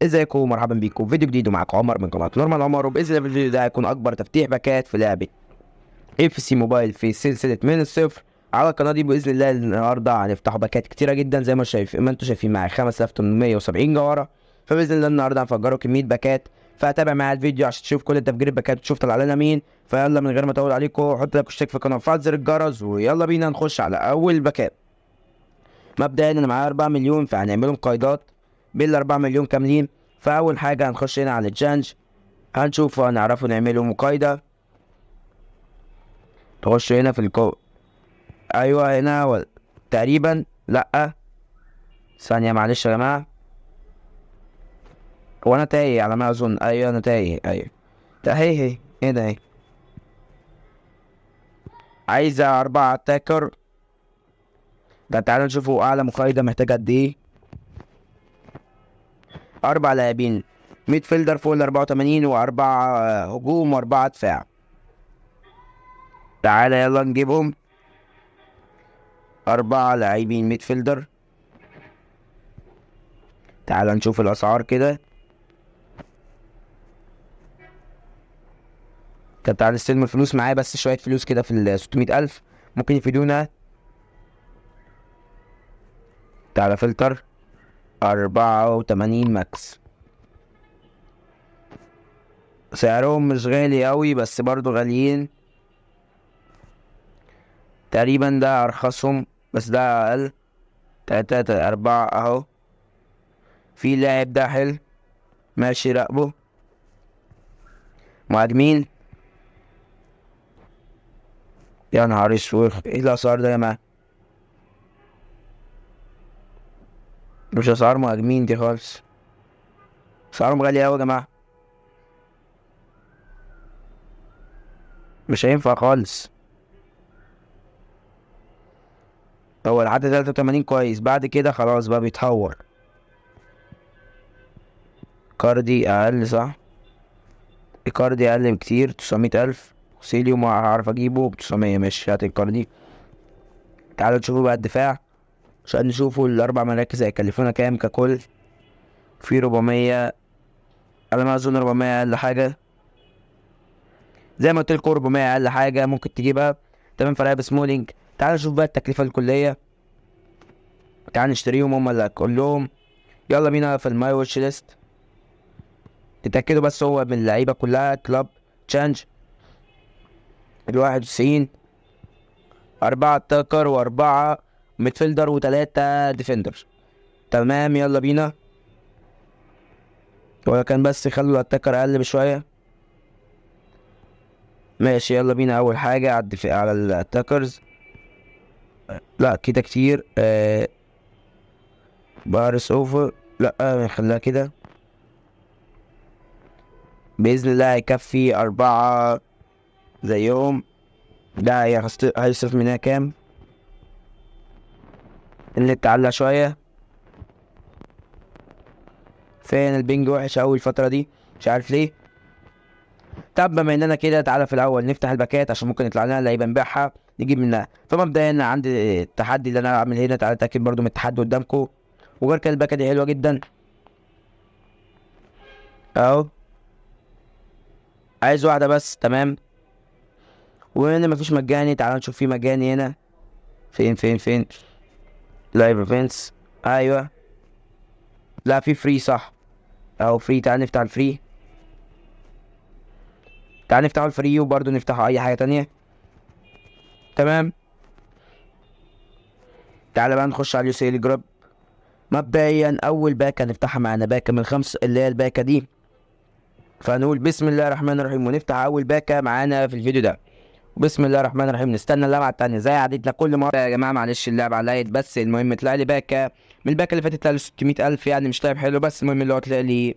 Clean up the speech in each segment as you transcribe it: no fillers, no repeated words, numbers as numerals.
ازيكم ومرحبا بيكم في فيديو جديد ومعاكم عمر من قناه نورمال عمر. وباذن الله الفيديو ده هيكون اكبر تفتيح باكات في لعبه اف سي موبايل في سلسله من الصفر على القناه دي. باذن الله النهارده هنفتحوا باكات كتيره جدا زي ما انتم شايفين معايا 5870 جوهره. فباذن الله النهارده هنفجروا كميه باكات، فهتابع معايا الفيديو عشان تشوف كل تفجير الباكات وتشوف طلع لنا مين. فيلا من غير ما اطول عليكم، حط لايك واشترك في القناه وفعل زر الجرس ويلا بينا نخش على اول باكات. مبدئيا انا معايا 4 مليون، فهنعملهم قايدات بال 4 مليون كاملين. فاول حاجه هنخش هنا على الجانج، هنشوف هنعرفوا نعمله مقايضة. تخش هنا في ايوه هنا تقريبا لا، ثانية معلش يا جماعة. هو انا تايه على ما اظن، ايوه انا تايه، ايوه هي ايه ده؟ ايه عايزة 4 اتاكر. ده تعالوا نشوفوا اعلى مقايضة محتاجة قد ايه. 4 لاعبين، ميد فيلدر فوق ال 84 و4 هجوم و4 دفاع. تعالى يلا نجيبهم. 4 لاعبين ميد فيلدر. تعالى نشوف الاسعار كده. طب تعالى نستلم الفلوس، معايا بس شوية فلوس كده في ال 600,000 ممكن يفيدونا. تعالى فلتر 84 ماكس، سعرهم مش غالي أوي بس برضو غاليين. تقريبا ده أرخصهم بس ده أقل. 4 أهو. في لاعب ده حلو، ماشي راقبه. مهاجمين، يا نهار اسود ايه الأسعار ده يا جماعة؟ مش أسعار مهاجمين دي خالص، أسعارهم غالية أوي يا جماعة، مش هينفع خالص. هو لحد 83 كويس، بعد كده خلاص بقى بيتهور. كاردي أقل صح؟ الكاردي أقل بكتير، 900,000. سيليوم هعرف أجيبه ب900، ماشي هات الكاردي. تعالوا نشوفوا بقى الدفاع عشان نشوفوا الأربع مراكز هيكلفونا كام ككل. في 400، على ما أظن 400 أقل حاجة، زي ما قلتلكوا 400 أقل حاجة ممكن تجيبها. تمام فرق بسمولينج. تعالوا نشوف بقى التكلفة الكلية، تعالوا نشتريهم هما اللي كلهم. يلا بينا في الماي واتش ليست. تتأكدوا بس هو من اللعيبة كلها كلاب تشانج ال91. 4 تاكر و4 ميدفيلدر و3 ديفندر. تمام يلا بينا. هو كان بس يخلوا الاتاكر اقل بشويه. ماشي يلا بينا. اول حاجه على الدفاع على الاتاكرز، لا كده كتير. بارس اوفر، لا نخليها كده. باذن الله هيكفي 4 زيهم. ده هيصرف منها كام؟ النت علق شويه. فين البنج وحش اوي الفتره دي، مش عارف ليه. طب بما اننا كده، تعالى في الاول نفتح الباكات عشان ممكن يطلع لنا لعيبه نبيعها نجيب منها. فمبدئيا عندي التحدي اللي انا اعمل هنا، تعالى اتاكد برضو من التحدي قدامكم. وغير كده الباكه دي حلوه جدا اهو. عايز واحده بس، تمام. وهنا مفيش مجاني، تعالى نشوف في مجاني هنا. فين لايف ايفنتس، ايوه. لا في فري صح، اهو فري. تعالى نفتح الفري، تعالى نفتحه الفري وبرضو نفتحه اي حاجه تانية. تمام. تعالى بقى نخش على اليوسيل جروب. مبدئيا اول باكه هنفتحها معانا باكه من الخمس اللي هي الباكه دي. فنقول بسم الله الرحمن الرحيم ونفتح اول باكه معانا في الفيديو ده. بسم الله الرحمن الرحيم. نستنى اللعبه التانية زي عادتنا كل مره يا جماعه. معلش اللعبه علقت، بس المهم طلع لي باكه من الباكه اللي فاتت طلع لي 600,000. يعني مش لاعب حلو، بس المهم اللي هو طلع لي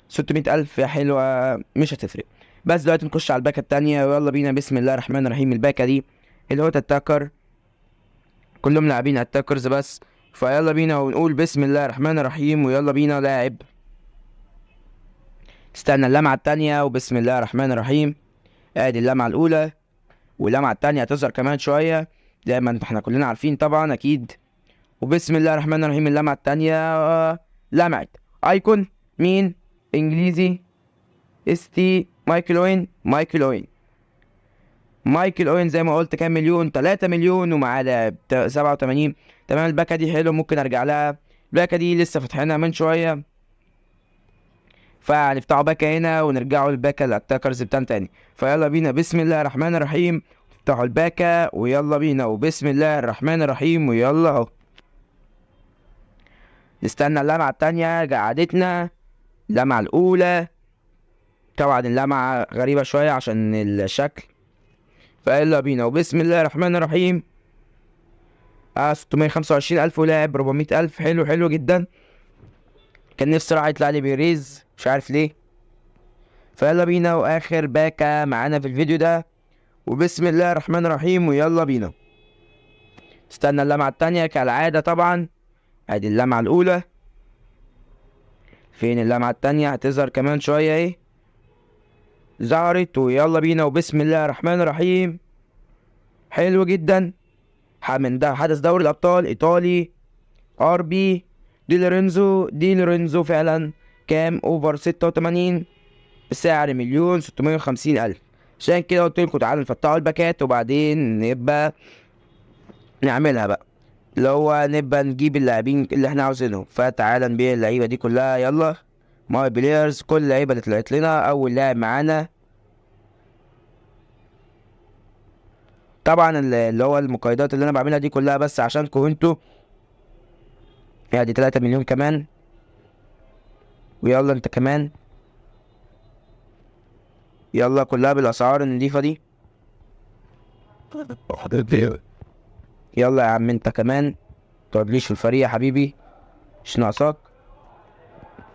600,000 حلوه مش هتفرق. بس دلوقتي نخش على الباكه التانية ويلا بينا. بسم الله الرحمن الرحيم. الباكه دي اللي هو اتاكر، كلهم لاعبين اتاكرز بس. فيلا بينا ونقول بسم الله الرحمن الرحيم ويلا بينا لاعب. استنى اللمعة التانية وبسم الله الرحمن الرحيم. ادي اللمعة الأولى، واللمعة التانية هتظهر كمان شوية زي ما احنا كلنا عارفين طبعا أكيد. وبسم الله الرحمن الرحيم اللمعة التانية لمعت أيكون مين؟ انجليزي تي مايكل اوين زي ما قلت كام مليون، 3 مليون ومعاه لاعب 87. تمام. الباكه دي حلو، ممكن ارجع لها. الباكه دي لسه فاتحينها من شويه، فهنفتحوا باكه هنا ونرجعوا للباكه الاتاكرز بتاعنا تاني. فيلا بينا بسم الله الرحمن الرحيم، افتحوا الباكه ويلا بينا، وبسم الله الرحمن الرحيم ويلا اهو. نستنى اللمعه التانيه قعدتنا. اللمعه الاولى طبعا اللمعه غريبه شويه عشان الشكل، فيلا بينا وبسم الله الرحمن الرحيم. 625,000 ولاعب 400,000. حلو حلو جدا. كان نفسي راح يطلع لي بيريز، مش عارف ليه. فيلا بينا واخر باكة معانا في الفيديو ده، وبسم الله الرحمن الرحيم ويلا بينا. استنى اللمعة التانية كالعادة طبعا. ادي اللمعة الاولى، فين اللمعة التانية؟ هتظهر كمان شوية اهي، ظهرت. ويلا بينا وبسم الله الرحمن الرحيم. حلو جدا. من ده حدث دوري الابطال ايطالي، ار بي دي لورينزو فعلا. كام؟ اوفر 86 بسعر 1,650,000. عشان كده قلت لكم تعالوا نفتحوا الباكات وبعدين نبقى نعملها بقى، اللي هو نبقى نجيب اللاعبين اللي احنا عاوزينهم. فتعالى نبيع اللعيبه دي كلها. يلا ماي بلايرز، كل اللعيبه اللي طلعت لنا. اول لاعب معانا طبعا اللي هو المقايضات اللي انا بعملها دي كلها بس عشانكم انتوا. دي 3 مليون كمان. ويلا انت كمان، يلا كلها بالاسعار النضيفه دي. يلا يا عم انت كمان، متقعدليش في الفريق يا حبيبي، مش ناقصاك.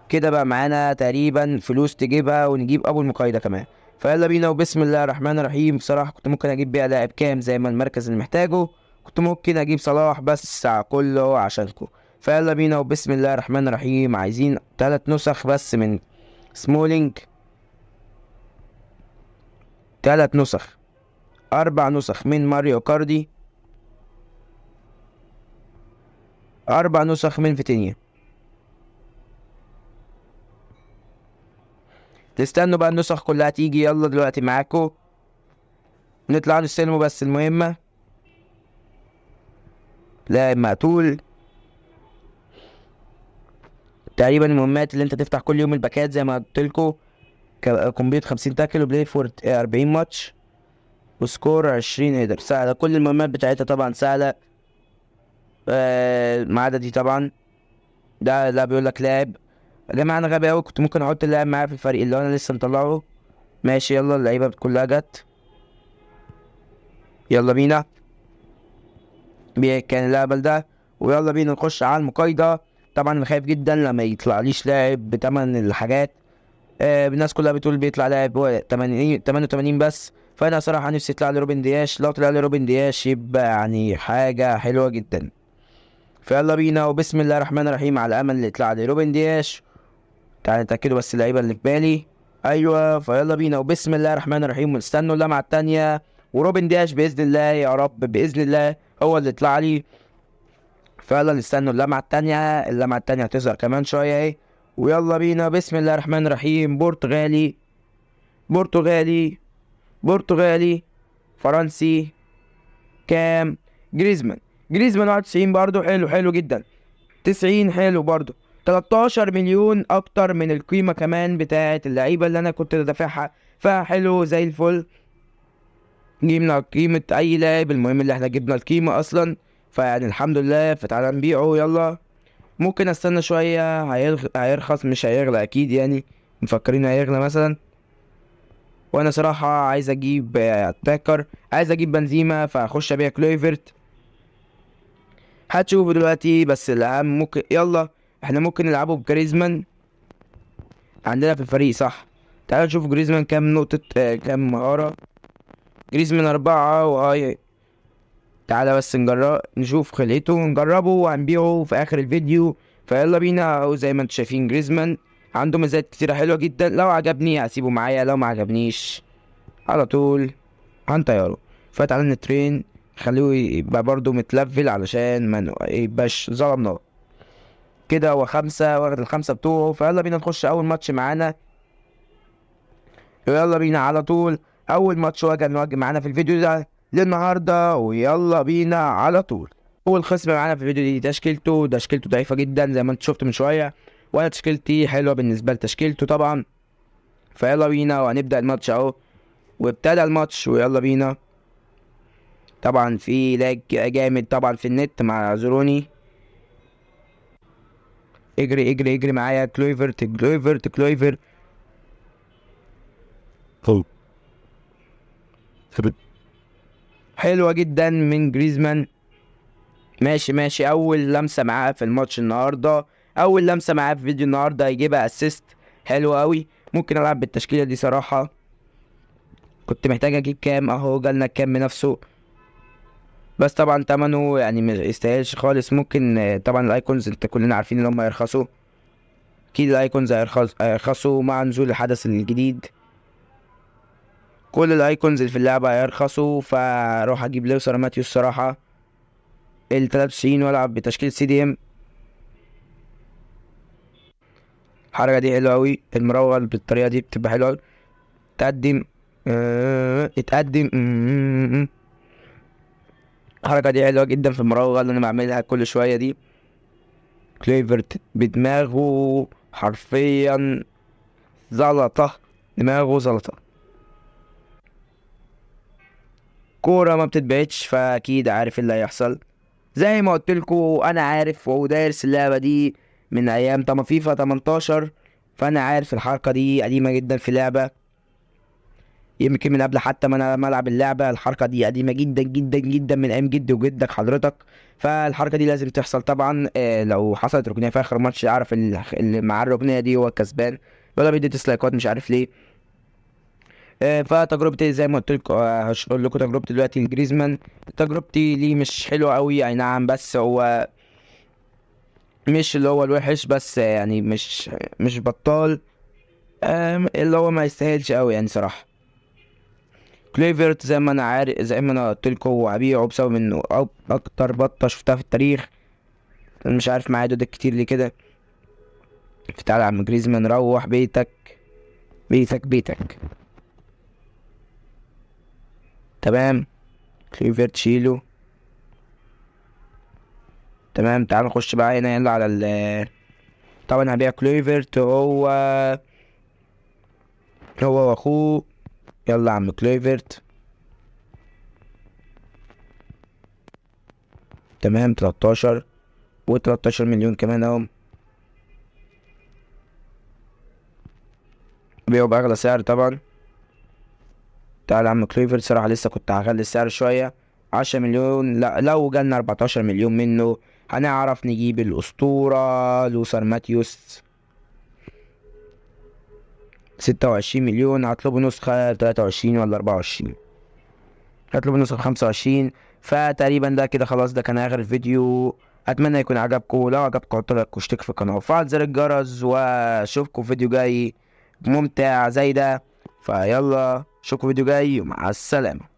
كده بقى معانا تقريبا فلوس تجيبها ونجيب ابو المقايضه كمان. فيلا بينا وبسم الله الرحمن الرحيم. بصراحه كنت ممكن اجيب بيها لاعب كام زي ما المركز اللي محتاجه، كنت ممكن اجيب صلاح بس كله عشانكم. فيلا بينا وبسم الله الرحمن الرحيم. عايزين 3 نسخ بس من سمولينج، 3 نسخ، 4 نسخ من ماريو كاردي، 4 نسخ من فيتينيا. تستنوا بقى النسخ كلها تيجي. يلا دلوقتي معاكم نطلع نستلموا بس المهمة. لاعب مقتول. تقريبا المهمات اللي انت تفتح كل يوم الباكات زي ما قلتلكوا، كومبليت 50 تاكل وبلاي فور 40 ماتش وسكور 20 هيدر. سهلة كل المهمات بتاعتها طبعا سهلة. ما عدا دي طبعا. ده لا بيقول لك لاعب. يا جماعة انا غبي اوي، كنت ممكن احط اللاعب معايا في الفريق اللي انا لسه مطلعه. ماشي يلا اللعيبة كلها جت. يلا بينا كان الهبل ده. ويلا بينا نخش على المقايضة. طبعا انا خايف جدا لما يطلعليش لاعب بتمن الحاجات. الناس كلها بتقول بيطلع لاعب 88 بس. فانا صراحة نفسي يطلع لي روبن دياش. لو طلع لي روبن دياش يبقى يعني حاجة حلوة جدا. فيلا بينا وبسم الله الرحمن الرحيم على امل اللي يطلع لي روبن دياش. تعالى نتأكدوا بس اللعيبة اللي في بالي. ايوه فيلا بينا وبسم الله الرحمن الرحيم ونستنوا اللمعة التانية. وروبن دياش بإذن الله يا رب، بإذن الله هو اللي يطلع لي. فيلا نستنوا اللمعة التانية. اللمعة التانية هتظهر كمان شوية اهي. ويلا بينا بسم الله الرحمن الرحيم. برتغالي فرنسي. كام؟ جريزمان 91 برضو. حلو حلو جدا. 90 حلو برضو. 13 مليون اكتر من القيمة كمان بتاعة اللعيبة اللي انا كنت دافعها، فحلو زي الفل. جبنا قيمة اي لاعب، المهم اللي احنا جبنا القيمة اصلا، فيعني الحمد لله. فتعالى نبيعه يلا. ممكن استنى شوية، هيرخص مش هيغلى اكيد يعني. مفكرين هيغلى مثلا. وانا صراحة عايز اجيب اتاكر، عايز اجيب بنزيما، فهخش ابيع كلويفرت. هتشوفوا دلوقتي. بس الاهم ممكن يلا احنا ممكن نلعبه بجريزمان عندنا في الفريق صح. تعالوا نشوف جريزمان كام نقطة، كام مهارة. جريزمان 4 وهاي. تعالى بس نجرب نشوف خلقته ونجربه وهنبيعه في اخر الفيديو. فيلا بينا. اهو زي ما انتم شايفين جريزمان عنده مزايا كتيرة حلوة جدا. لو عجبني هسيبه معايا، لو ما عجبنيش على طول هنطيره. فتعالى نترين خليه يبقى برضو متلفل علشان ما يبقاش ظلمناه. كده هو 5 واخد ال5 بتوعه. فيلا بينا نخش اول ماتش معانا. يلا بينا على طول اول ماتش نواجه معانا في الفيديو ده للنهارده، ويلا بينا على طول. اول خصم معانا في الفيديو دي تشكيلته ضعيفه جدا زي ما انت شفت من شويه، وانا تشكيلتي حلوه بالنسبه لتشكيلته طبعا. فيلا بينا وهنبدا الماتش اهو، وابتدى الماتش ويلا بينا. طبعا في لاج جامد طبعا في النت، مع زروني. اجري اجري اجري معايا كلويفرت. حلوه جدا من جريزمان. ماشي اول لمسه معاه في الماتش النهارده، اول لمسه معاه في فيديو النهارده يجيبها اسيست. حلو قوي. ممكن العب بالتشكيله دي صراحه. كنت محتاج اجيب كام، اهو جالنا الكام بنفسه. بس طبعا تمنه يعني ما يستاهلش خالص. ممكن طبعا الايكونز انت كلنا عارفين ان هم هيرخصوا. اكيد الايكونز هيرخصوا مع نزول الحدث الجديد. كل الايكونز اللي في اللعبه هيرخصوا، فاروح اجيب لوسر ماتيوس صراحه ال93 والعب بتشكيل CDM. الحركه دي حلوه قوي، المراوغه بالطريقه دي بتبقى حلوه قوي. تقدم اتقدم. الحركه دي حلوه جدا في المراوغه اللي انا بعملها كل شويه دي. كليفرت بدماغه حرفيا زلطه، دماغه زلطه. كوره ما بتتبعتش، فاكيد عارف اللي هيحصل. زي ما قلت لكم انا عارف ودارس اللعبه دي من ايام فيفا 18. فانا عارف الحركه دي قديمه جدا في اللعبه، يمكن من قبل حتى ما انا العب اللعبه. الحركه دي قديمه جدا جدا جدا من ايام جدي وجدك حضرتك. فالحركه دي لازم تحصل طبعا. لو حصلت ركنيه في اخر ماتش اعرف اللي معاه الركنيه دي هو الكسبان، ولا بيدي ديسلايكات مش عارف ليه. فتجربتي زي ما قلت لكم، هقول لكم تجربتي دلوقتي لجريزمان. تجربتي ليه مش حلوه قوي اي نعم، بس هو مش اللي هو الوحش، بس يعني مش بطال. اللي هو ما يستاهلش قوي يعني صراحه. كليفرت زي ما انا عارف، زي ما انا قلت لكم، وهبيعه بسبب انه اكتر بطه شفتها في التاريخ. أنا مش عارف معايا دودك كتير ليه كده. فتعالى يا عم جريزمان، روح بيتك بيتك. تمام. كليفرت شيله. تمام. تعال نخش بقى هنا يلا على طبعا هبيع كليفرت هو واخوه. يلا يا عم كليفرت. تمام. 13 و13 مليون كمان اهم. بيعوا بأغلى سعر طبعا. تعال يا عم كليفرت، صراحة لسه كنت هغلي السعر شوية. 10 مليون. لا، لو جالنا 14 مليون منه هنعرف نجيب الأسطورة لوسر ماتيوس. 26 مليون. هطلبوا نسخة 23 ولا 24؟ هطلبوا نسخة 25. فتقريبا ده كده خلاص، ده كان آخر الفيديو. أتمنى يكون عجبكم. لو عجبكم حطوا لايك واشترك في القناة وفعل زر الجرس، وأشوفكم في فيديو جاي ممتع زي ده. فيلا اشوفكم فيديو جاي ومع السلامة.